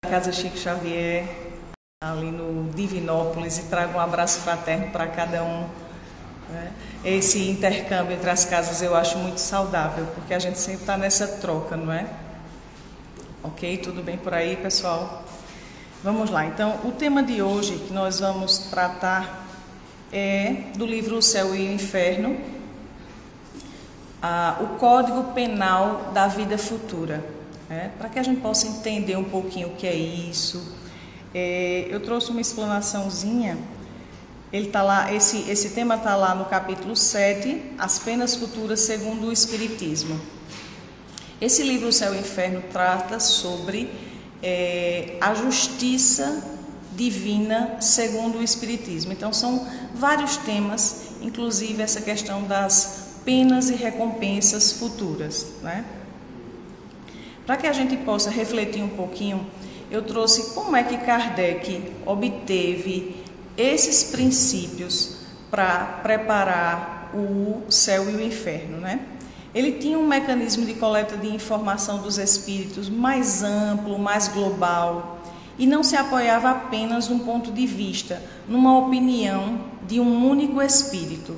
Casa Chico Xavier, ali no Divinópolis, e trago um abraço fraterno para cada um. Né? Esse intercâmbio entre as casas eu acho muito saudável, porque a gente sempre está nessa troca, não é? Ok? Tudo bem por aí, pessoal? Vamos lá. Então, o tema de hoje que nós vamos tratar é do livro O Céu e o Inferno, o Código Penal da Vida Futura. Para que a gente possa entender um pouquinho o que é isso, eu trouxe uma explanaçãozinha. Ele tá lá, esse tema está lá no capítulo 7, As Penas Futuras segundo o Espiritismo. Esse livro, O Céu e o Inferno, trata sobre a justiça divina segundo o Espiritismo. Então, são vários temas, inclusive essa questão das penas e recompensas futuras, né? Para que a gente possa refletir um pouquinho, eu trouxe como é que Kardec obteve esses princípios para preparar o céu e o inferno, né? Ele tinha um mecanismo de coleta de informação dos espíritos mais amplo, mais global, e não se apoiava apenas num ponto de vista, numa opinião de um único espírito.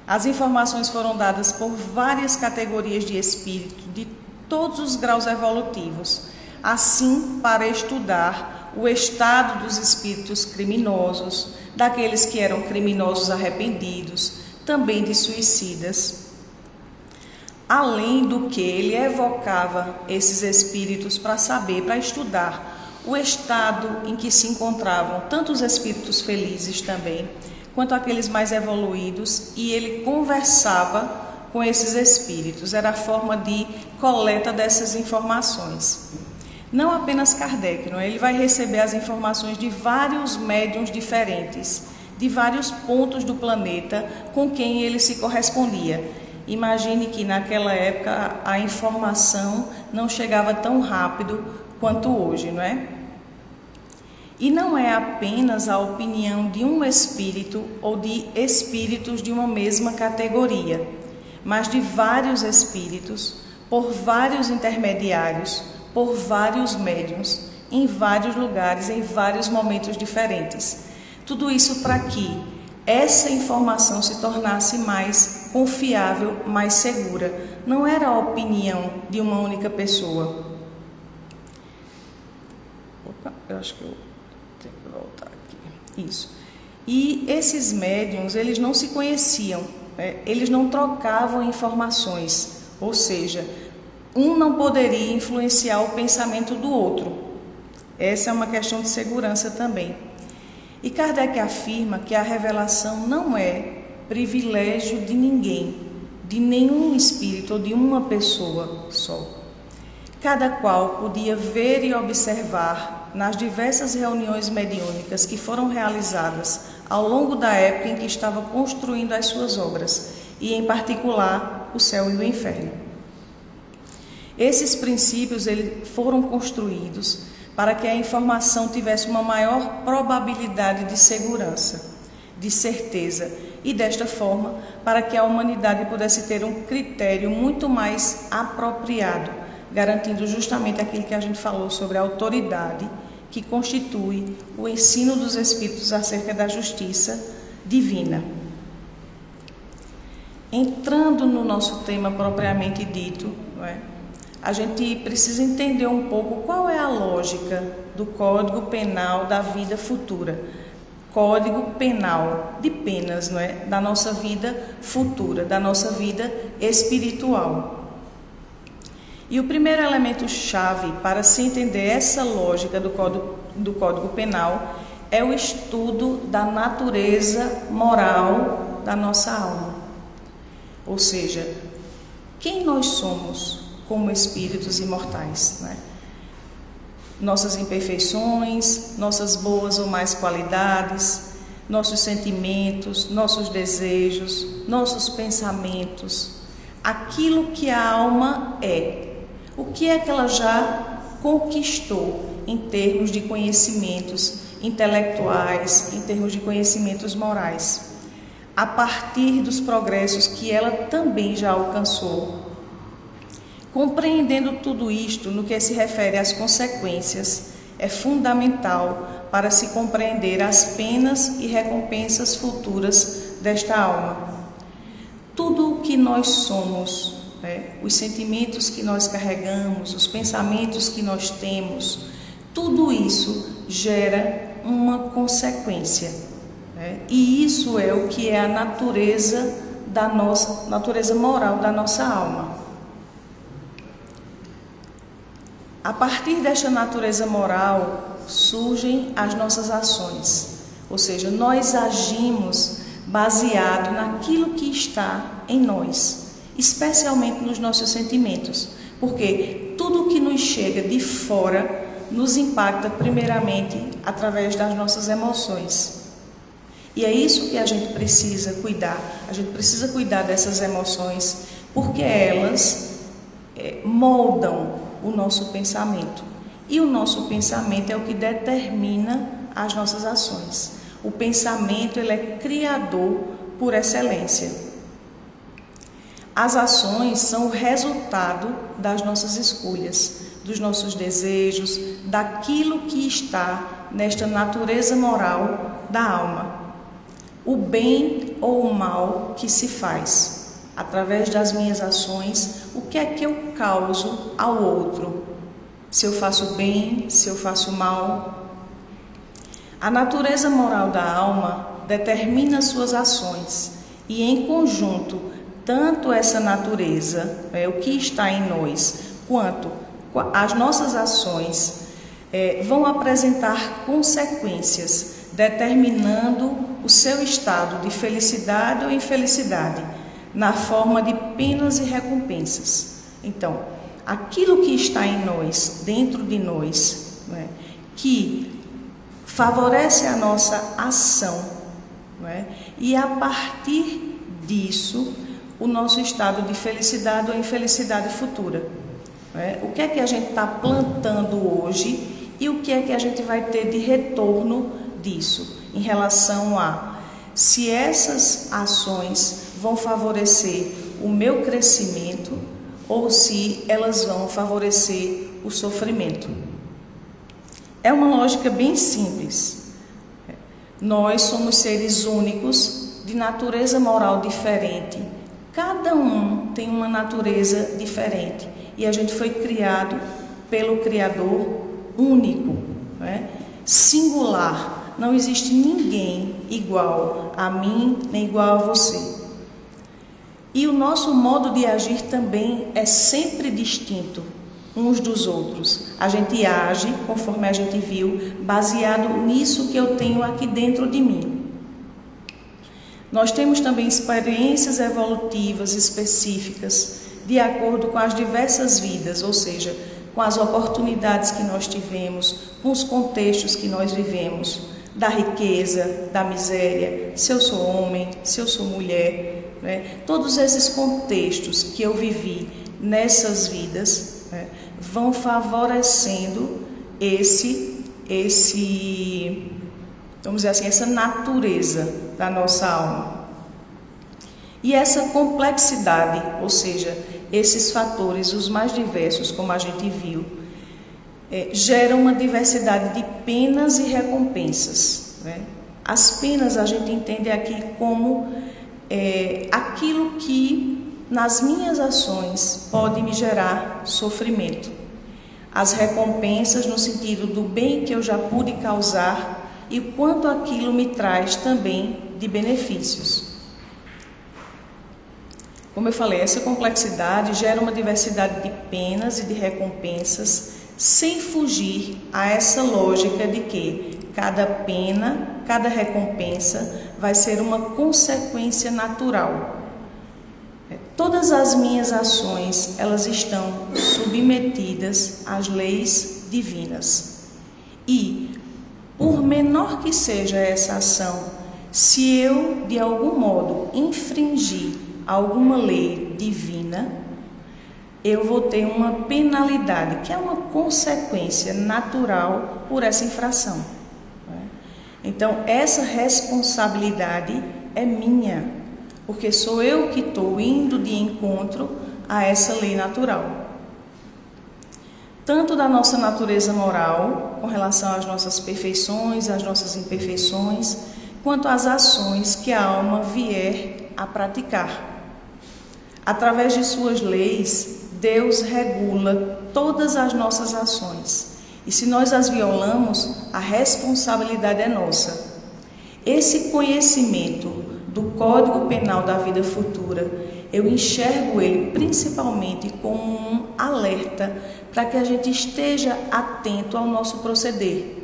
As informações foram dadas por várias categorias de espírito, de todos os graus evolutivos, assim para estudar o estado dos espíritos criminosos, daqueles que eram criminosos arrependidos, também de suicidas. Além do que ele evocava esses espíritos para saber, para estudar o estado em que se encontravam tanto os espíritos felizes também, quanto aqueles mais evoluídos, e ele conversava com esses espíritos. Era a forma de coleta dessas informações. Não apenas Kardec, não é? Ele vai receber as informações de vários médiuns diferentes, de vários pontos do planeta com quem ele se correspondia. Imagine que naquela época a informação não chegava tão rápido quanto hoje, não é? E não é apenas a opinião de um espírito ou de espíritos de uma mesma categoria, mas de vários espíritos, por vários intermediários, por vários médiuns, em vários lugares, em vários momentos diferentes. Tudo isso para que essa informação se tornasse mais confiável, mais segura. Não era a opinião de uma única pessoa. Opa, eu acho que eu tenho que voltar aqui. Isso. E esses médiuns, eles não se conheciam. Eles não trocavam informações, ou seja, um não poderia influenciar o pensamento do outro. Essa é uma questão de segurança também. E Kardec afirma que a revelação não é privilégio de ninguém, de nenhum espírito ou de uma pessoa só. Cada qual podia ver e observar nas diversas reuniões mediúnicas que foram realizadas ao longo da época em que estava construindo as suas obras, e em particular o céu e o inferno. Esses princípios foram construídos para que a informação tivesse uma maior probabilidade de segurança, de certeza, e desta forma, para que a humanidade pudesse ter um critério muito mais apropriado, garantindo justamente aquilo que a gente falou sobre a autoridade que constitui o ensino dos espíritos acerca da justiça divina. Entrando no nosso tema propriamente dito, não é? A gente precisa entender um pouco qual é a lógica do Código Penal da Vida Futura. Código Penal de penas, não é? Da nossa vida futura, da nossa vida espiritual. E o primeiro elemento-chave para se entender essa lógica do Código Penal é o estudo da natureza moral da nossa alma. Ou seja, quem nós somos como espíritos imortais, né? Nossas imperfeições, nossas boas ou más qualidades, nossos sentimentos, nossos desejos, nossos pensamentos, aquilo que a alma é. O que é que ela já conquistou em termos de conhecimentos intelectuais, em termos de conhecimentos morais, a partir dos progressos que ela também já alcançou. Compreendendo tudo isto no que se refere às consequências é fundamental para se compreender as penas e recompensas futuras desta alma. Tudo o que nós somos, os sentimentos que nós carregamos, os pensamentos que nós temos, tudo isso gera uma consequência. E isso é o que é a natureza moral da nossa alma. A partir desta natureza moral surgem as nossas ações, ou seja, nós agimos baseado naquilo que está em nós, especialmente nos nossos sentimentos, porque tudo que nos chega de fora nos impacta primeiramente através das nossas emoções. E é isso que a gente precisa cuidar. A gente precisa cuidar dessas emoções, porque elas moldam o nosso pensamento. E o nosso pensamento é o que determina as nossas ações. O pensamento, ele é criador por excelência. As ações são o resultado das nossas escolhas, dos nossos desejos, daquilo que está nesta natureza moral da alma. O bem ou o mal que se faz, através das minhas ações, o que é que eu causo ao outro? Se eu faço bem, se eu faço mal. A natureza moral da alma determina suas ações e, em conjunto, tanto essa natureza, o que está em nós, quanto as nossas ações vão apresentar consequências, determinando o seu estado de felicidade ou infelicidade, na forma de penas e recompensas. Então, aquilo que está em nós, dentro de nós, que favorece a nossa ação, e a partir disso, o nosso estado de felicidade ou infelicidade futura. O que é que a gente está plantando hoje e o que é que a gente vai ter de retorno disso, em relação a se essas ações vão favorecer o meu crescimento ou se elas vão favorecer o sofrimento. É uma lógica bem simples. Nós somos seres únicos, de natureza moral diferente. Cada um tem uma natureza diferente e a gente foi criado pelo Criador único, singular. Não existe ninguém igual a mim, nem igual a você. E o nosso modo de agir também é sempre distinto uns dos outros. A gente age, conforme a gente viu, baseado nisso que eu tenho aqui dentro de mim. Nós temos também experiências evolutivas específicas, de acordo com as diversas vidas, ou seja, com as oportunidades que nós tivemos, com os contextos que nós vivemos, da riqueza, da miséria, se eu sou homem, se eu sou mulher, todos esses contextos que eu vivi nessas vidas vão favorecendo vamos dizer assim, essa natureza da nossa alma. E essa complexidade, ou seja, esses fatores, os mais diversos, como a gente viu, geram uma diversidade de penas e recompensas. As penas a gente entende aqui como aquilo que nas minhas ações pode me gerar sofrimento. As recompensas no sentido do bem que eu já pude causar e quanto aquilo me traz também de benefícios. Como eu falei, essa complexidade gera uma diversidade de penas e de recompensas, sem fugir a essa lógica de que cada pena, cada recompensa vai ser uma consequência natural. Todas as minhas ações, elas estão submetidas às leis divinas. E, por menor que seja essa ação, se eu, de algum modo, infringir alguma lei divina, eu vou ter uma penalidade, que é uma consequência natural por essa infração. Então, essa responsabilidade é minha, porque sou eu que estou indo de encontro a essa lei natural. tanto da nossa natureza moral, com relação às nossas perfeições, às nossas imperfeições, quanto às ações que a alma vier a praticar. Através de suas leis, Deus regula todas as nossas ações. E se nós as violamos, a responsabilidade é nossa. Esse conhecimento do Código Penal da vida futura, eu enxergo ele principalmente como um alerta para que a gente esteja atento ao nosso proceder.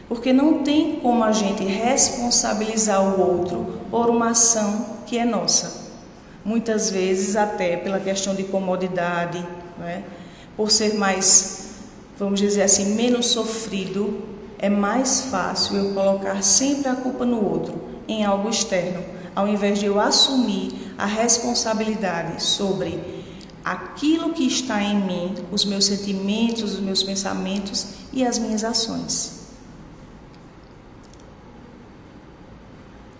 Porque não tem como a gente responsabilizar o outro por uma ação que é nossa. Muitas vezes até pela questão de comodidade, né? Por ser mais, vamos dizer assim, menos sofrido, é mais fácil eu colocar sempre a culpa no outro, em algo externo, ao invés de eu assumir a responsabilidade sobre aquilo que está em mim, os meus sentimentos, os meus pensamentos e as minhas ações.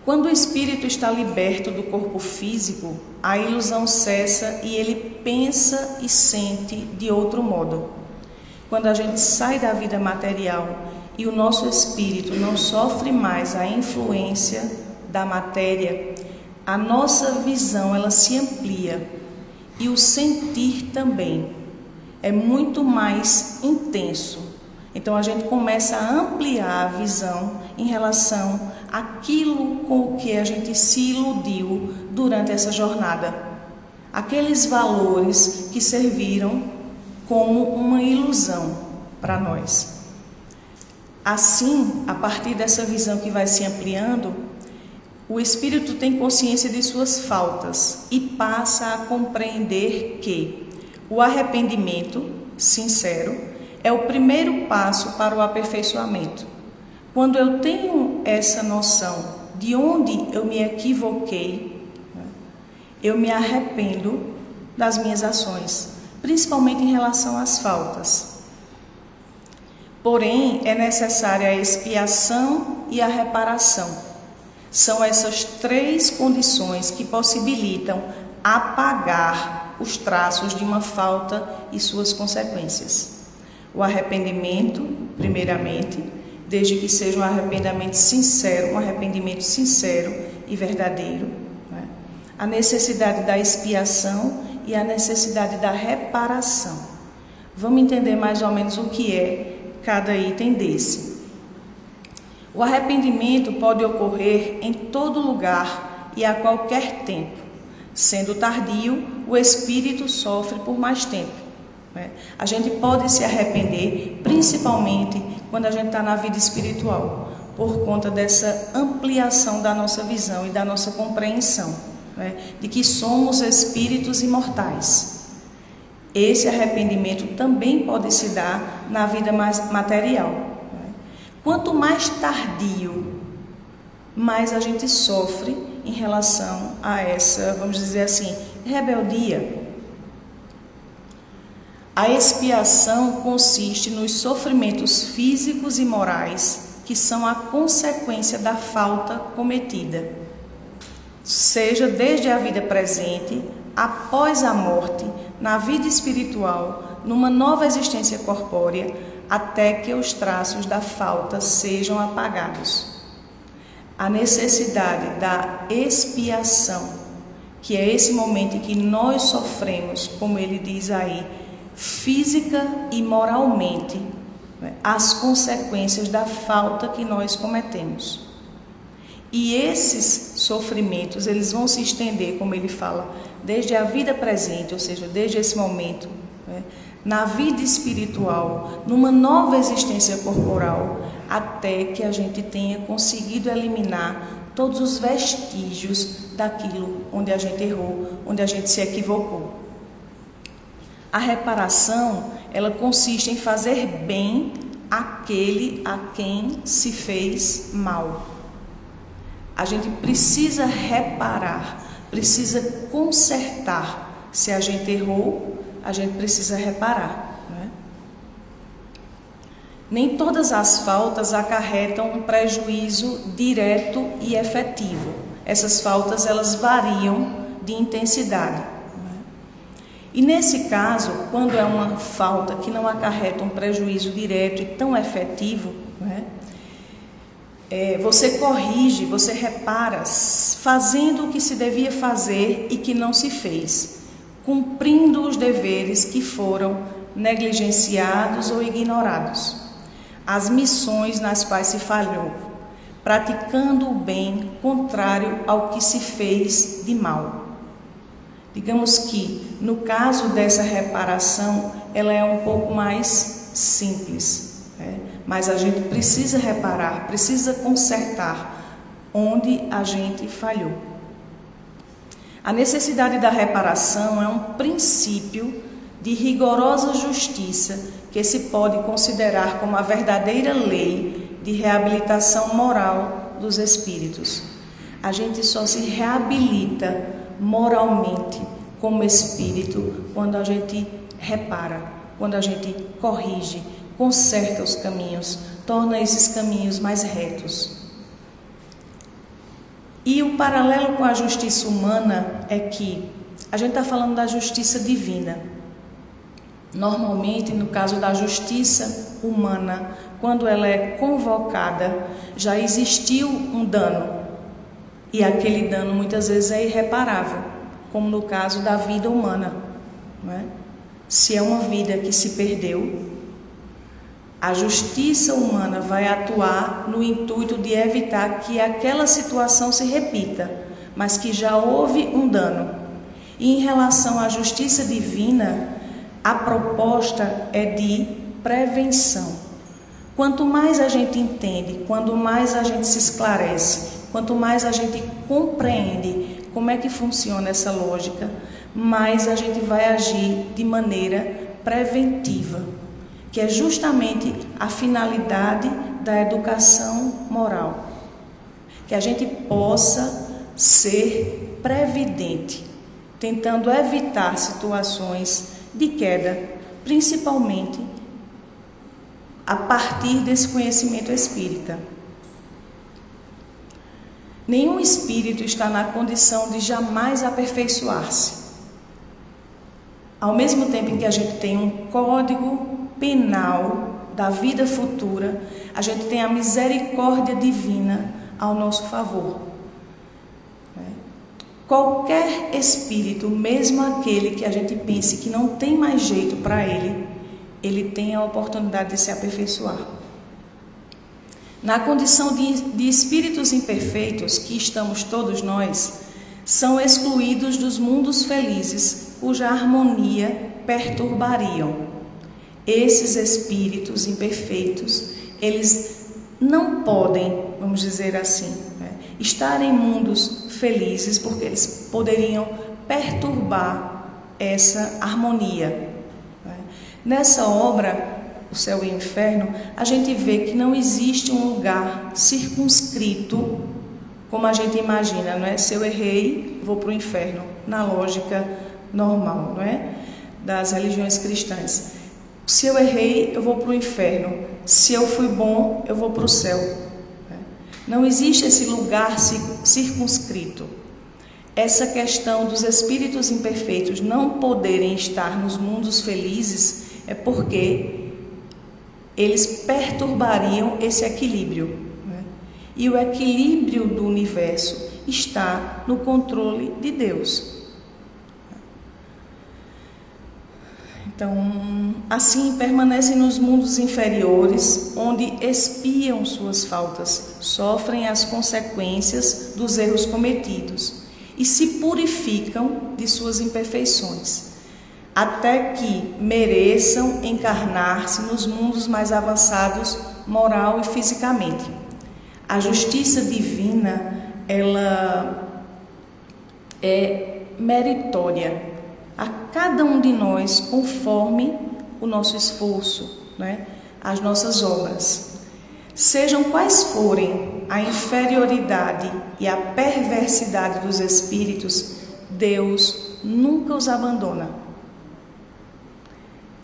Quando o espírito está liberto do corpo físico, a ilusão cessa e ele pensa e sente de outro modo. Quando a gente sai da vida material e o nosso espírito não sofre mais a influência da matéria, a nossa visão ela se amplia e o sentir também é muito mais intenso. Então a gente começa a ampliar a visão em relação àquilo com o que a gente se iludiu durante essa jornada. Aqueles valores que serviram como uma ilusão para nós. Assim, a partir dessa visão que vai se ampliando, o espírito tem consciência de suas faltas e passa a compreender que o arrependimento sincero é o primeiro passo para o aperfeiçoamento. Quando eu tenho essa noção de onde eu me equivoquei, eu me arrependo das minhas ações, principalmente em relação às faltas. Porém, é necessária a expiação e a reparação. São essas três condições que possibilitam apagar os traços de uma falta e suas consequências. O arrependimento, primeiramente, desde que seja um arrependimento sincero e verdadeiro, né? A necessidade da expiação e a necessidade da reparação. Vamos entender mais ou menos o que é cada item desse. O arrependimento pode ocorrer em todo lugar e a qualquer tempo. Sendo tardio, o espírito sofre por mais tempo. A gente pode se arrepender, principalmente quando a gente está na vida espiritual, por conta dessa ampliação da nossa visão e da nossa compreensão, de que somos espíritos imortais. Esse arrependimento também pode se dar na vida mais material. Quanto mais tardio, mais a gente sofre em relação a essa, vamos dizer assim, rebeldia. A expiação consiste nos sofrimentos físicos e morais que são a consequência da falta cometida, seja desde a vida presente, após a morte, na vida espiritual, numa nova existência corpórea, até que os traços da falta sejam apagados. A necessidade da expiação, que é esse momento em que nós sofremos, como ele diz aí, física e moralmente, as consequências da falta que nós cometemos. E esses sofrimentos, eles vão se estender, como ele fala, desde a vida presente, ou seja, desde esse momento, na vida espiritual, numa nova existência corporal, até que a gente tenha conseguido eliminar todos os vestígios daquilo onde a gente errou, onde a gente se equivocou. A reparação, ela consiste em fazer bem àquele a quem se fez mal. A gente precisa reparar, precisa consertar. Se a gente errou, a gente precisa reparar, né? Nem todas as faltas acarretam um prejuízo direto e efetivo. Essas faltas, elas variam de intensidade. E nesse caso, quando é uma falta que não acarreta um prejuízo direto e tão efetivo, né, você corrige, você repara, fazendo o que se devia fazer e que não se fez, cumprindo os deveres que foram negligenciados ou ignorados, as missões nas quais se falhou, praticando o bem contrário ao que se fez de mal. Digamos que, no caso dessa reparação, ela é um pouco mais simples, né? Mas a gente precisa reparar, precisa consertar onde a gente falhou. A necessidade da reparação é um princípio de rigorosa justiça que se pode considerar como a verdadeira lei de reabilitação moral dos espíritos. A gente só se reabilita moralmente como espírito quando a gente repara, quando a gente corrige, conserta os caminhos, torna esses caminhos mais retos. E o paralelo com a justiça humana é que a gente está falando da justiça divina. Normalmente, no caso da justiça humana, quando ela é convocada, já existiu um dano. E aquele dano muitas vezes é irreparável, como no caso da vida humana, não é? Se é uma vida que se perdeu, a justiça humana vai atuar no intuito de evitar que aquela situação se repita, mas que já houve um dano. E em relação à justiça divina, a proposta é de prevenção. Quanto mais a gente entende, quanto mais a gente se esclarece, quanto mais a gente compreende como é que funciona essa lógica, mais a gente vai agir de maneira preventiva, que é justamente a finalidade da educação moral. Que a gente possa ser previdente, tentando evitar situações de queda, principalmente a partir desse conhecimento espírita. Nenhum espírito está na condição de jamais aperfeiçoar-se. Ao mesmo tempo em que a gente tem um código penal da vida futura, a gente tem a misericórdia divina ao nosso favor. Qualquer espírito, mesmo aquele que a gente pense que não tem mais jeito para ele, ele tem a oportunidade de se aperfeiçoar. Na condição de espíritos imperfeitos, que estamos todos nós, são excluídos dos mundos felizes, cuja harmonia perturbariam. Esses espíritos imperfeitos, eles não podem, vamos dizer assim, estar em mundos felizes, porque eles poderiam perturbar essa harmonia. Nessa obra, O Céu e o Inferno, a gente vê que não existe um lugar circunscrito, como a gente imagina, não é? Se eu errei, vou para o inferno, na lógica normal, não é? Das religiões cristãs. Se eu errei, eu vou para o inferno. Se eu fui bom, eu vou para o céu. Não existe esse lugar circunscrito. Essa questão dos espíritos imperfeitos não poderem estar nos mundos felizes é porque eles perturbariam esse equilíbrio. E o equilíbrio do universo está no controle de Deus. Então, assim permanecem nos mundos inferiores, onde expiam suas faltas, sofrem as consequências dos erros cometidos e se purificam de suas imperfeições, até que mereçam encarnar-se nos mundos mais avançados moral e fisicamente. A justiça divina, ela é meritória a cada um de nós, conforme o nosso esforço, né? As nossas obras. Sejam quais forem a inferioridade e a perversidade dos espíritos, Deus nunca os abandona.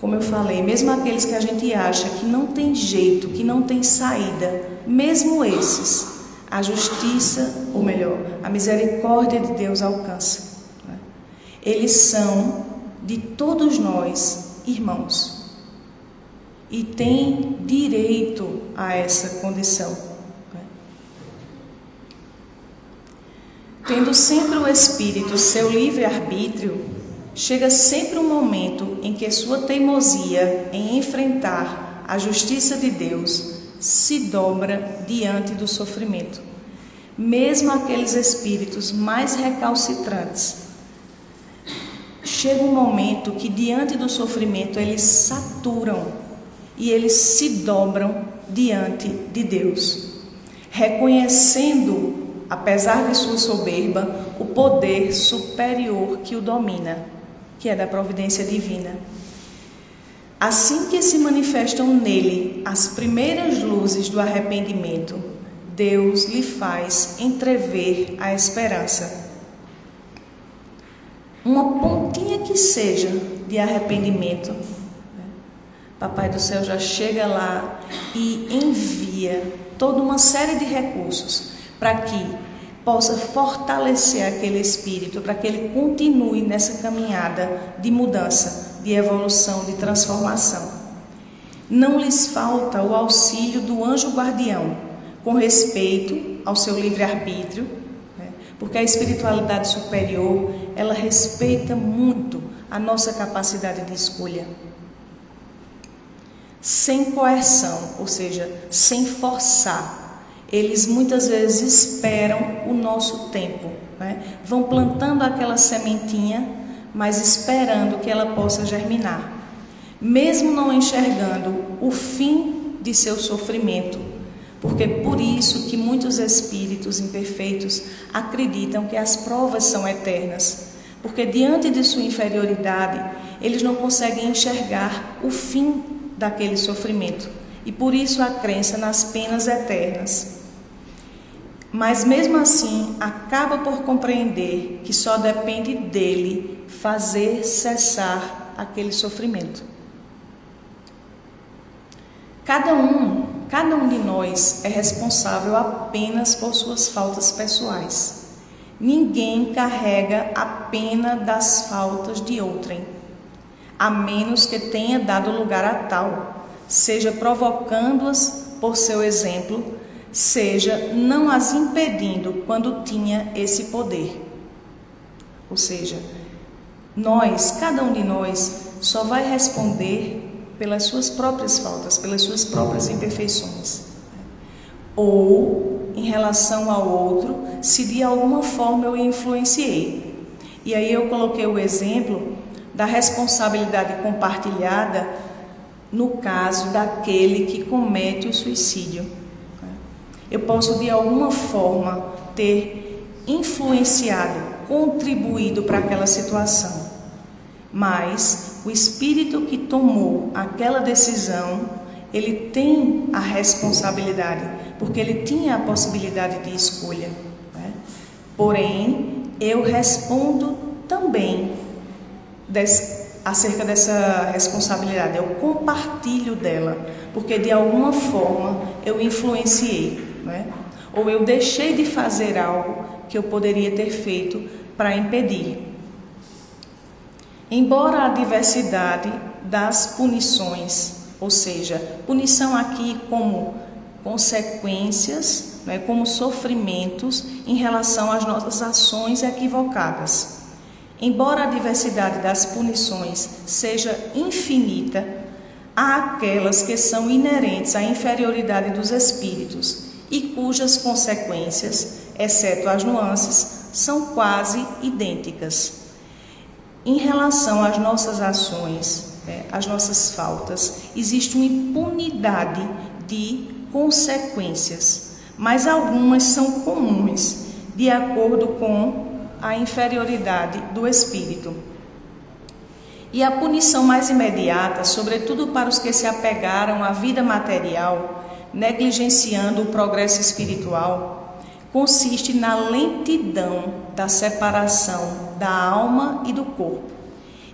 Como eu falei, mesmo aqueles que a gente acha que não tem jeito, que não tem saída, mesmo esses, a justiça, ou melhor, a misericórdia de Deus alcança. Eles são de todos nós, irmãos, e tem direito a essa condição. Tendo sempre o Espírito seu livre-arbítrio, chega sempre um momento em que sua teimosia em enfrentar a justiça de Deus se dobra diante do sofrimento. Mesmo aqueles espíritos mais recalcitrantes, chega um momento que diante do sofrimento eles saturam e eles se dobram diante de Deus, reconhecendo, apesar de sua soberba, o poder superior que o domina, que é da providência divina. Assim que se manifestam nele as primeiras luzes do arrependimento, Deus lhe faz entrever a esperança. Uma pontinha que seja de arrependimento, Papai do Céu já chega lá e envia toda uma série de recursos para que possa fortalecer aquele espírito, para que ele continue nessa caminhada de mudança, de evolução, de transformação. Não lhes falta o auxílio do anjo guardião, com respeito ao seu livre-arbítrio, porque a espiritualidade superior, ela respeita muito a nossa capacidade de escolha. Sem coerção, ou seja, sem forçar, eles muitas vezes esperam o nosso tempo, vão plantando aquela sementinha, mas esperando que ela possa germinar, mesmo não enxergando o fim de seu sofrimento, porque por isso que muitos espíritos imperfeitos acreditam que as provas são eternas, porque diante de sua inferioridade, eles não conseguem enxergar o fim daquele sofrimento, e por isso a crença nas penas eternas. Mas mesmo assim, acaba por compreender que só depende dele fazer cessar aquele sofrimento. Cada um de nós é responsável apenas por suas faltas pessoais. Ninguém carrega a pena das faltas de outrem, a menos que tenha dado lugar a tal, seja provocando-as por seu exemplo, seja não as impedindo quando tinha esse poder. Ou seja, cada um de nós só vai responder pelas suas próprias faltas, pelas suas próprias imperfeições, ou em relação ao outro, se de alguma forma eu influenciei. E aí eu coloquei o exemplo da responsabilidade compartilhada no caso daquele que comete o suicídio. Eu posso de alguma forma ter influenciado, contribuído para aquela situação, mas o espírito que tomou aquela decisão, ele tem a responsabilidade, porque ele tinha a possibilidade de escolha, Porém, eu respondo também acerca dessa responsabilidade, eu compartilho dela, porque de alguma forma eu influenciei, ou eu deixei de fazer algo que eu poderia ter feito para impedir. Embora a diversidade das punições, ou seja, punição aqui como consequências, como sofrimentos em relação às nossas ações equivocadas. Embora a diversidade das punições seja infinita, há aquelas que são inerentes à inferioridade dos espíritos e cujas consequências, exceto as nuances, são quase idênticas. Em relação às nossas ações, às nossas faltas, existe uma impunidade de consequências, mas algumas são comuns, de acordo com a inferioridade do espírito. E a punição mais imediata, sobretudo para os que se apegaram à vida material, negligenciando o progresso espiritual, consiste na lentidão da separação da alma e do corpo,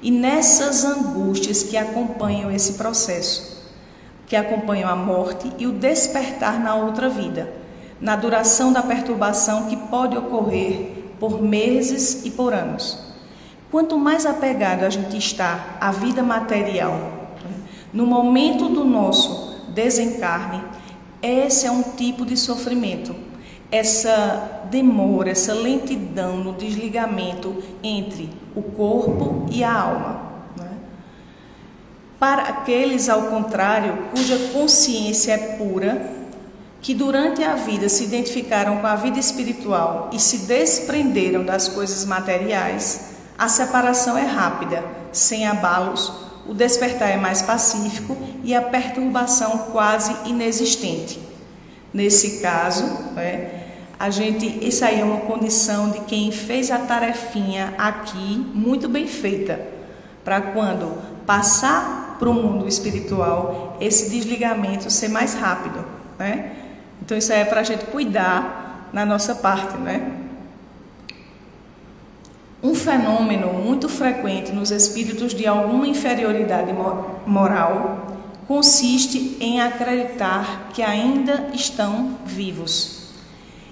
e nessas angústias que acompanham esse processo, que acompanham a morte e o despertar na outra vida, na duração da perturbação que pode ocorrer por meses e por anos. Quanto mais apegado a gente está à vida material, no momento do nosso desencarne, esse é um tipo de sofrimento. Essa demora, essa lentidão no desligamento entre o corpo e a alma. Para aqueles, ao contrário, cuja consciência é pura, que durante a vida se identificaram com a vida espiritual e se desprenderam das coisas materiais, a separação é rápida, sem abalos, o despertar é mais pacífico e a perturbação quase inexistente. Nesse caso, isso aí é uma condição de quem fez a tarefinha aqui muito bem feita, para quando passar para o mundo espiritual, esse desligamento ser mais rápido, Então isso aí é para a gente cuidar na nossa parte, Um fenômeno muito frequente nos espíritos de alguma inferioridade moral consiste em acreditar que ainda estão vivos.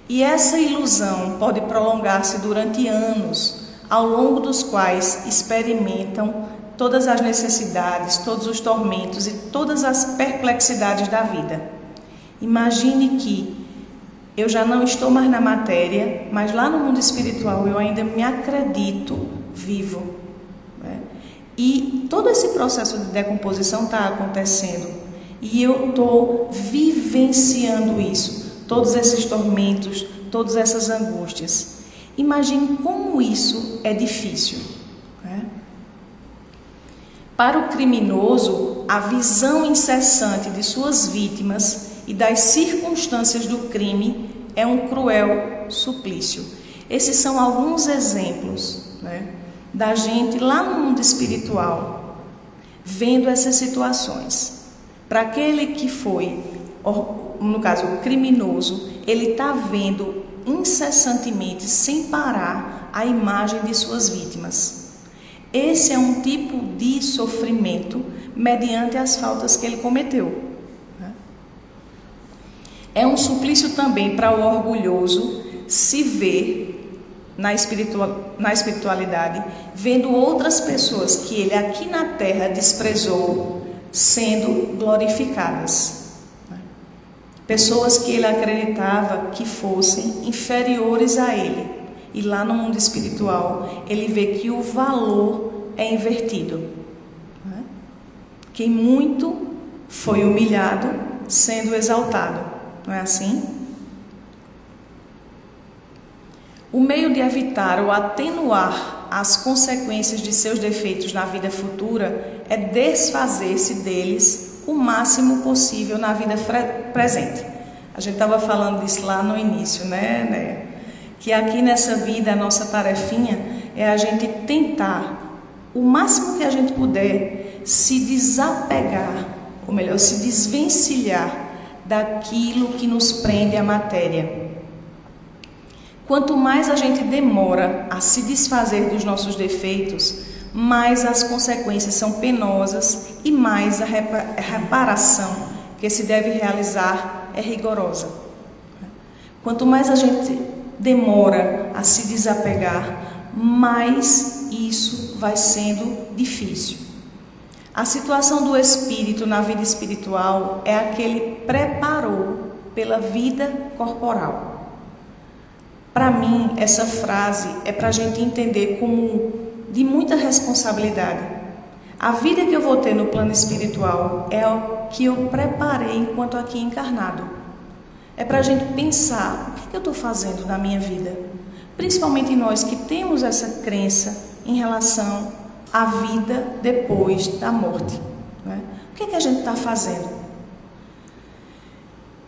E essa ilusão pode prolongar-se durante anos, ao longo dos quais experimentam todas as necessidades, todos os tormentos e todas as perplexidades da vida. Imagine que eu já não estou mais na matéria, mas lá no mundo espiritual eu ainda me acredito vivo. E todo esse processo de decomposição está acontecendo. E eu estou vivenciando isso, todos esses tormentos, todas essas angústias. Imagine como isso é difícil. Para o criminoso, a visão incessante de suas vítimas e das circunstâncias do crime é um cruel suplício. Esses são alguns exemplos, da gente lá no mundo espiritual, vendo essas situações. Para aquele que foi, no caso, o criminoso, ele está vendo incessantemente, sem parar, a imagem de suas vítimas. Esse é um tipo de sofrimento mediante as faltas que ele cometeu. É um suplício também para o orgulhoso se ver na espiritualidade, vendo outras pessoas que ele aqui na terra desprezou sendo glorificadas. Pessoas que ele acreditava que fossem inferiores a ele. E lá no mundo espiritual, ele vê que o valor é invertido. Quem muito foi humilhado, sendo exaltado. Não é assim? O meio de evitar ou atenuar as consequências de seus defeitos na vida futura é desfazer-se deles o máximo possível na vida presente. A gente estava falando disso lá no início, né? Que aqui nessa vida a nossa tarefinha é a gente tentar, o máximo que a gente puder, se desapegar, ou melhor, se desvencilhar daquilo que nos prende à matéria. Quanto mais a gente demora a se desfazer dos nossos defeitos, mais as consequências são penosas e mais a reparação que se deve realizar é rigorosa. Quanto mais a gente demora a se desapegar, mais isso vai sendo difícil. A situação do espírito na vida espiritual é a que ele preparou pela vida corporal. Para mim, essa frase é para a gente entender como de muita responsabilidade. A vida que eu vou ter no plano espiritual é o que eu preparei enquanto aqui encarnado. É para a gente pensar, o que eu estou fazendo na minha vida? Principalmente nós que temos essa crença em relação à vida depois da morte. O que a gente está fazendo?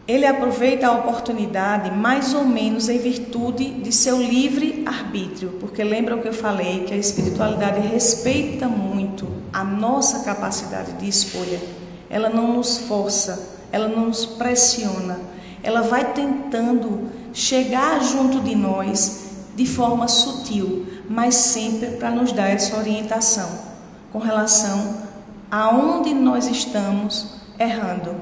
Ele aproveita a oportunidade mais ou menos em virtude de seu livre arbítrio, porque lembram que eu falei que a espiritualidade respeita muito a nossa capacidade de escolha. Ela não nos força, ela não nos pressiona, ela vai tentando chegar junto de nós de forma sutil, mas sempre para nos dar essa orientação com relação a onde nós estamos errando.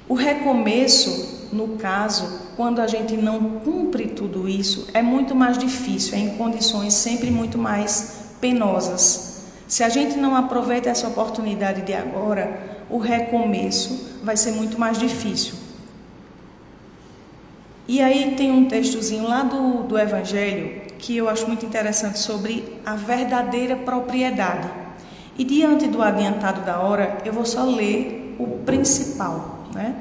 O recomeço no caso, quando a gente não cumpre tudo isso, é muito mais difícil, é em condições sempre muito mais penosas. Se a gente não aproveita essa oportunidade de agora, o recomeço vai ser muito mais difícil. E aí tem um textozinho lá do Evangelho que eu acho muito interessante sobre a verdadeira propriedade. E diante do adiantado da hora, eu vou só ler o principal, né?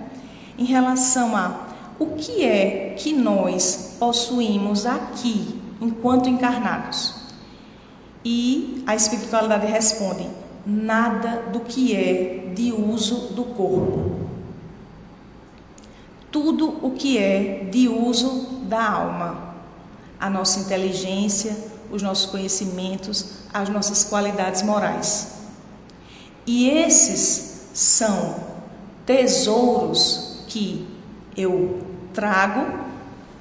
Em relação a o que é que nós possuímos aqui, enquanto encarnados. E a espiritualidade responde: nada do que é de uso do corpo. Tudo o que é de uso da alma. A nossa inteligência, os nossos conhecimentos, as nossas qualidades morais. E esses são tesouros que eu trago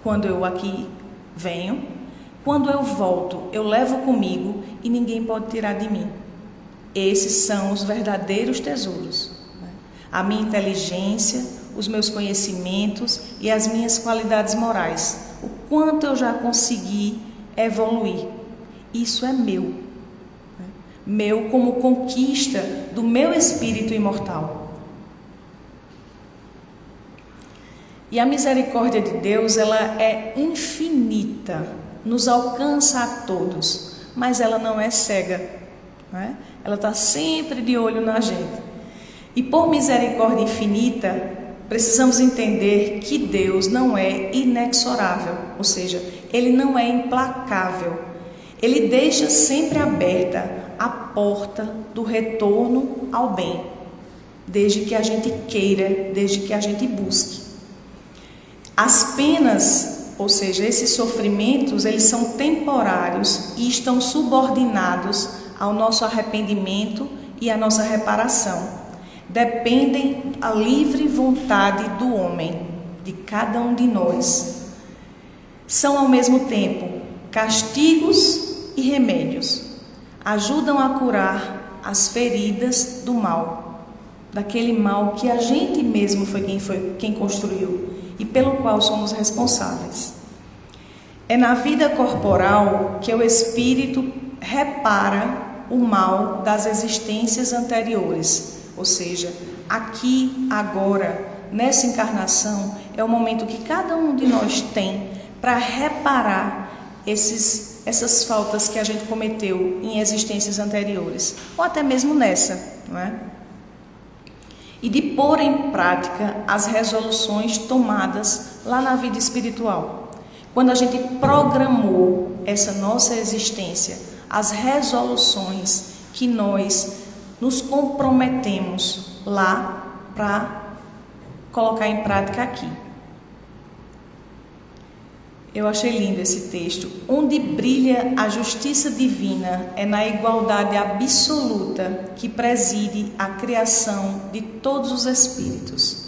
quando eu aqui venho, quando eu volto, eu levo comigo e ninguém pode tirar de mim. Esses são os verdadeiros tesouros. A minha inteligência, os meus conhecimentos e as minhas qualidades morais. O quanto eu já consegui evoluir. Isso é meu. Meu como conquista do meu espírito imortal. E a misericórdia de Deus, ela é infinita, nos alcança a todos, mas ela não é cega, né? Ela está sempre de olho na gente. E por misericórdia infinita, precisamos entender que Deus não é inexorável, ou seja, Ele não é implacável. Ele deixa sempre aberta a porta do retorno ao bem, desde que a gente queira, desde que a gente busque. As penas, ou seja, esses sofrimentos, eles são temporários e estão subordinados ao nosso arrependimento e à nossa reparação. Dependem da livre vontade do homem, de cada um de nós. São ao mesmo tempo castigos e remédios. Ajudam a curar as feridas do mal, daquele mal que a gente mesmo foi quem construiu e pelo qual somos responsáveis. É na vida corporal que o espírito repara o mal das existências anteriores, ou seja, aqui, agora, nessa encarnação, é o momento que cada um de nós tem para reparar essas faltas que a gente cometeu em existências anteriores, ou até mesmo nessa, não é? E de pôr em prática as resoluções tomadas lá na vida espiritual. Quando a gente programou essa nossa existência, as resoluções que nós nos comprometemos lá para colocar em prática aqui. Eu achei lindo esse texto. Onde brilha a justiça divina é na igualdade absoluta que preside a criação de todos os espíritos.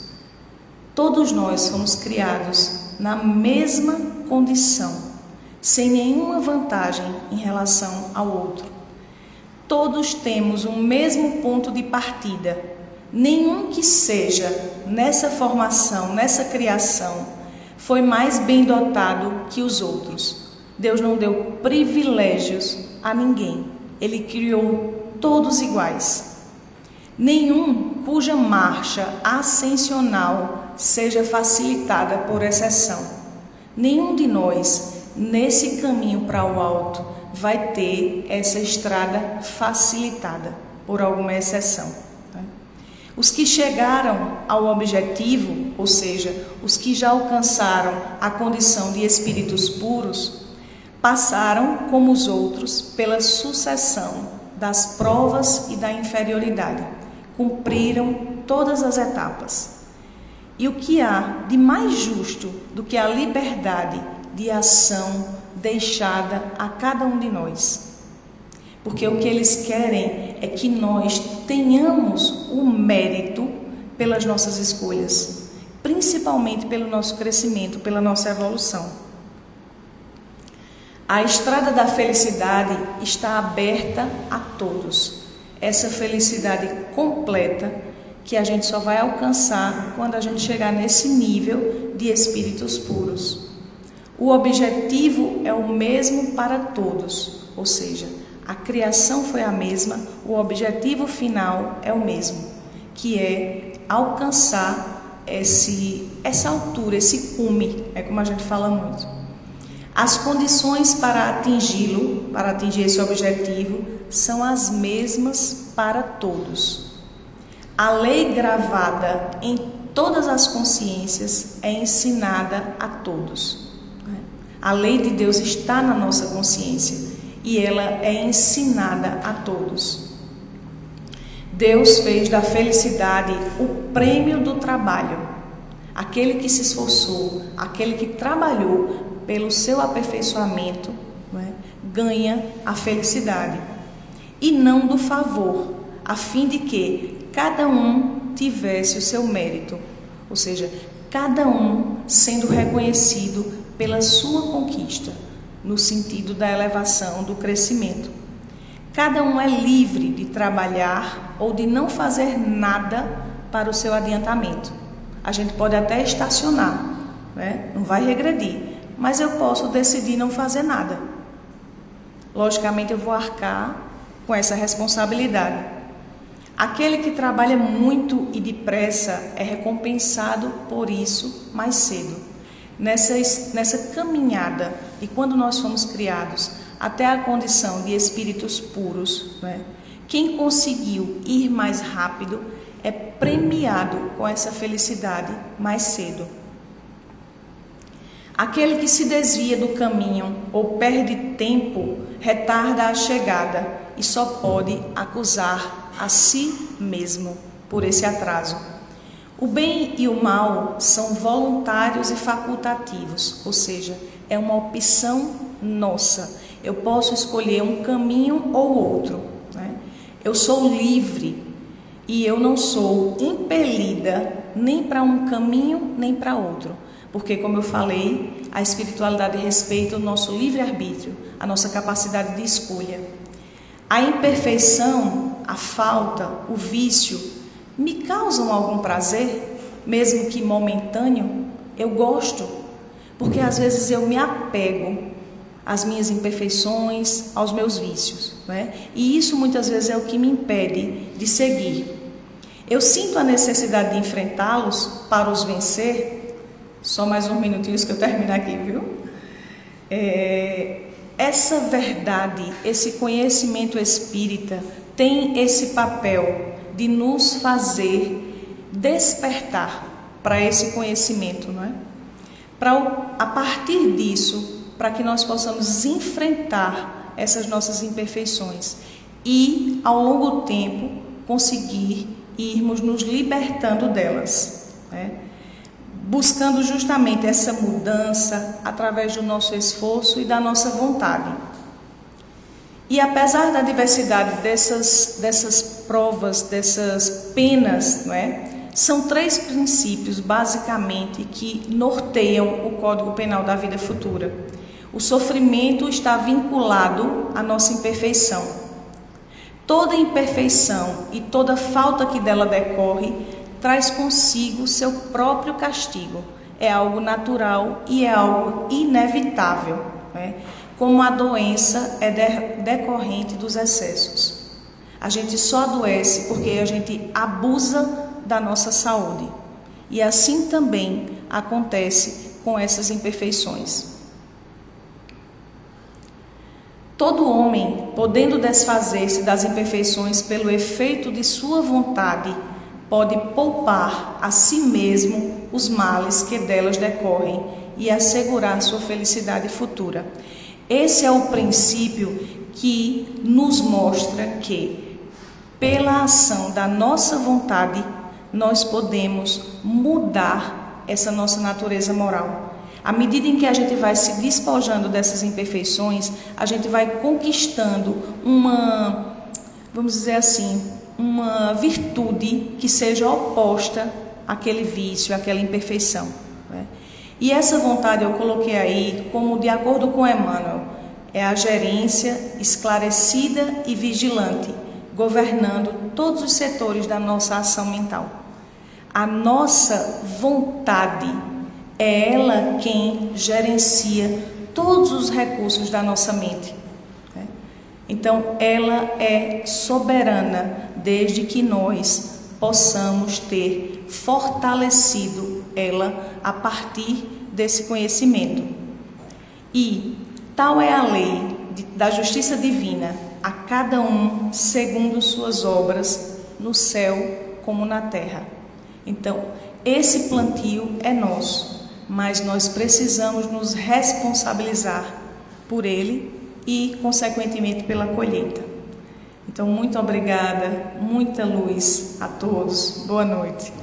Todos nós fomos criados na mesma condição, sem nenhuma vantagem em relação ao outro. Todos temos o mesmo ponto de partida. Nenhum que seja nessa formação, nessa criação, foi mais bem dotado que os outros. Deus não deu privilégios a ninguém. Ele criou todos iguais. Nenhum cuja marcha ascensional seja facilitada por exceção. Nenhum de nós, nesse caminho para o alto, vai ter essa estrada facilitada por alguma exceção. Os que chegaram ao objetivo, ou seja, os que já alcançaram a condição de espíritos puros, passaram, como os outros, pela sucessão das provas e da inferioridade. Cumpriram todas as etapas. E o que há de mais justo do que a liberdade de ação deixada a cada um de nós? Porque o que eles querem é que nós tenhamos o mérito pelas nossas escolhas, principalmente pelo nosso crescimento, pela nossa evolução. A estrada da felicidade está aberta a todos. Essa felicidade completa que a gente só vai alcançar quando a gente chegar nesse nível de espíritos puros. O objetivo é o mesmo para todos, ou seja, a criação foi a mesma, o objetivo final é o mesmo, que é alcançar essa altura, esse cume, é como a gente fala muito. As condições para atingi-lo, para atingir esse objetivo, são as mesmas para todos. A lei gravada em todas as consciências é ensinada a todos. A lei de Deus está na nossa consciência e ela é ensinada a todos. Deus fez da felicidade o prêmio do trabalho. Aquele que se esforçou, aquele que trabalhou pelo seu aperfeiçoamento, ganha a felicidade. E não do favor, a fim de que cada um tivesse o seu mérito, ou seja, cada um sendo reconhecido pela sua conquista, no sentido da elevação, do crescimento. Cada um é livre de trabalhar ou de não fazer nada para o seu adiantamento. A gente pode até estacionar, não vai regredir, mas eu posso decidir não fazer nada. Logicamente eu vou arcar com essa responsabilidade. Aquele que trabalha muito e depressa é recompensado por isso mais cedo. Nessa caminhada de quando nós fomos criados até a condição de espíritos puros, quem conseguiu ir mais rápido é premiado com essa felicidade mais cedo. Aquele que se desvia do caminho ou perde tempo retarda a chegada e só pode acusar a si mesmo por esse atraso. O bem e o mal são voluntários e facultativos, ou seja, é uma opção nossa. Eu posso escolher um caminho ou outro. Eu sou livre e eu não sou impelida nem para um caminho nem para outro. Porque, como eu falei, a espiritualidade respeita o nosso livre-arbítrio, a nossa capacidade de escolha. A imperfeição, a falta, o vício me causam algum prazer, mesmo que momentâneo? Eu gosto, porque às vezes eu me apego às minhas imperfeições, aos meus vícios, E isso muitas vezes é o que me impede de seguir. Eu sinto a necessidade de enfrentá-los para os vencer. Só mais uns minutinhos que eu termino aqui, viu? Essa verdade, esse conhecimento espírita tem esse papel de nos fazer despertar para esse conhecimento, a partir disso, para que nós possamos enfrentar essas nossas imperfeições e, ao longo do tempo, conseguir irmos nos libertando delas, buscando justamente essa mudança através do nosso esforço e da nossa vontade. E apesar da diversidade dessas provas, dessas penas, são 3 princípios basicamente que norteiam o Código Penal da vida futura. O sofrimento está vinculado à nossa imperfeição. Toda imperfeição e toda falta que dela decorre traz consigo seu próprio castigo. É algo natural e é algo inevitável, como a doença é decorrente dos excessos. A gente só adoece porque a gente abusa da nossa saúde. E assim também acontece com essas imperfeições. Todo homem, podendo desfazer-se das imperfeições pelo efeito de sua vontade, pode poupar a si mesmo os males que delas decorrem e assegurar sua felicidade futura. Esse é o princípio que nos mostra que, pela ação da nossa vontade, nós podemos mudar essa nossa natureza moral. À medida em que a gente vai se despojando dessas imperfeições, a gente vai conquistando vamos dizer assim, uma virtude que seja oposta àquele vício, àquela imperfeição. E essa vontade eu coloquei aí como, de acordo com Emmanuel, é a gerência esclarecida e vigilante, governando todos os setores da nossa ação mental. A nossa vontade é ela quem gerencia todos os recursos da nossa mente. Então, ela é soberana desde que nós possamos ter fortalecido ela a partir desse conhecimento. E tal é a lei da justiça divina, a cada um segundo suas obras, no céu como na terra. Então, esse plantio é nosso, mas nós precisamos nos responsabilizar por ele e, consequentemente, pela colheita. Então, muito obrigada, muita luz a todos. Boa noite.